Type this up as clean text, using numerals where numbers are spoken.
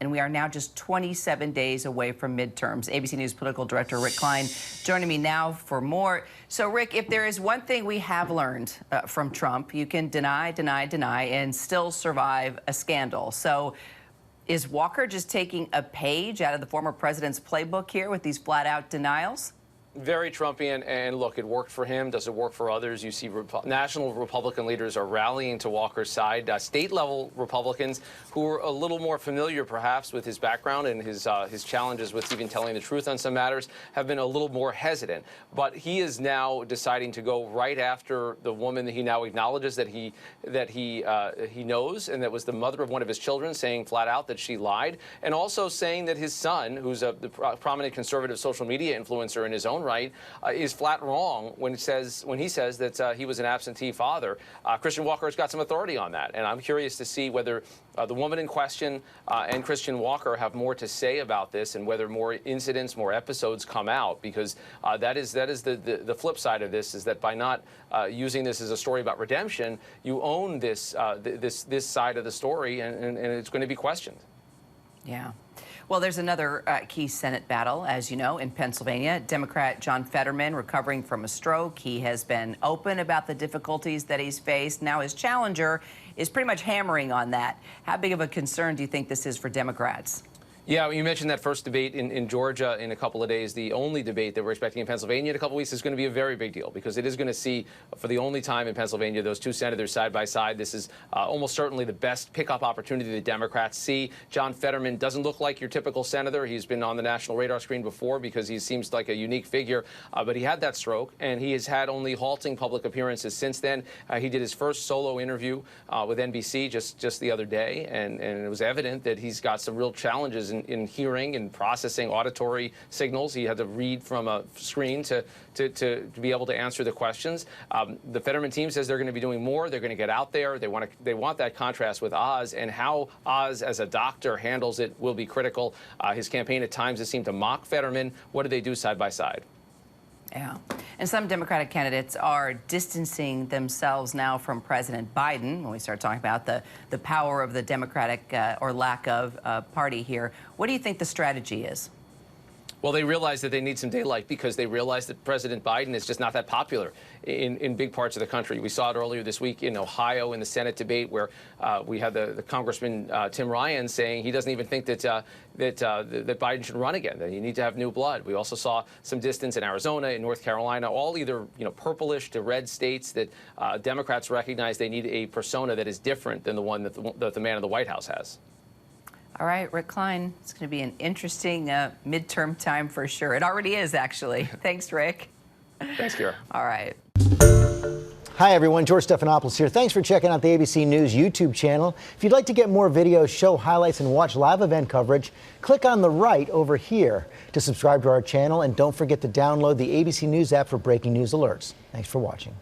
And we are now just 27 days away from midterms. ABC News political director Rick Klein joining me now for more. So, Rick, if there is one thing we have learned from Trump, you can deny, and still survive a scandal. So is Walker just taking a page out of the former president's playbook here with these flat-out denials? Very Trumpian, and look, it worked for him. Does it work for others? You see national Republican leaders are rallying to Walker's side. State-level Republicans who are a little more familiar, perhaps, with his background and his challenges with even telling the truth on some matters have been a little more hesitant. But he is now deciding to go right after the woman that he now acknowledges that he knows, and that was the mother of one of his children, saying flat out that she lied, and also saying that his son, who's the prominent conservative social media influencer in his own right, is flat wrong when he says that he was an absentee father. Christian Walker has got some authority on that, and I'm curious to see whether the woman in question and Christian Walker have more to say about this, and whether more incidents, more episodes come out, because that is the flip side of this, is that by not using this as a story about redemption, you own this this side of the story, and it's going to be questioned. Yeah. Well, there's another key Senate battle, as you know, in Pennsylvania. Democrat John Fetterman recovering from a stroke. He has been open about the difficulties that he's faced. Now his challenger is pretty much hammering on that. How big of a concern do you think this is for Democrats? Yeah, you mentioned that first debate in Georgia in a couple of days. The only debate that we're expecting in Pennsylvania in a couple of weeks is going to be a very big deal, because it is going to see, for the only time in Pennsylvania, those two senators side by side. This is almost certainly the best pickup opportunity the Democrats see. John Fetterman doesn't look like your typical senator. He's been on the national radar screen before because he seems like a unique figure, but he had that stroke, and he has had only halting public appearances since then. He did his first solo interview with NBC just the other day, and it was evident that he's got some real challenges in hearing and processing auditory signals. He had to read from a screen to be able to answer the questions. The Fetterman team says they're going to be doing more. They're going to get out there. They want that contrast with Oz, and how Oz as a doctor handles it will be critical. His campaign at times has seemed to mock Fetterman. What do they do side by side? Yeah. And some Democratic candidates are distancing themselves now from President Biden when we start talking about the power of the Democratic or lack of party here. What do you think the strategy is? Well, they realize that they need some daylight, because they realize that President Biden is just not that popular in big parts of the country. We saw it earlier this week in Ohio in the Senate debate, where we had the Congressman Tim Ryan saying he doesn't even think that Biden should run again, that you need to have new blood. We also saw some distance in Arizona, in North Carolina, all either purplish to red states that Democrats recognize they need a persona that is different than the one that the man in the White House has. All right, Rick Klein, it's going to be an interesting midterm time for sure. It already is, actually. Thanks, Rick. Thanks, Kira. All right. Hi, everyone. George Stephanopoulos here. Thanks for checking out the ABC News YouTube channel. If you'd like to get more videos, show highlights, and watch live event coverage, click on the right over here to subscribe to our channel. And don't forget to download the ABC News app for breaking news alerts. Thanks for watching.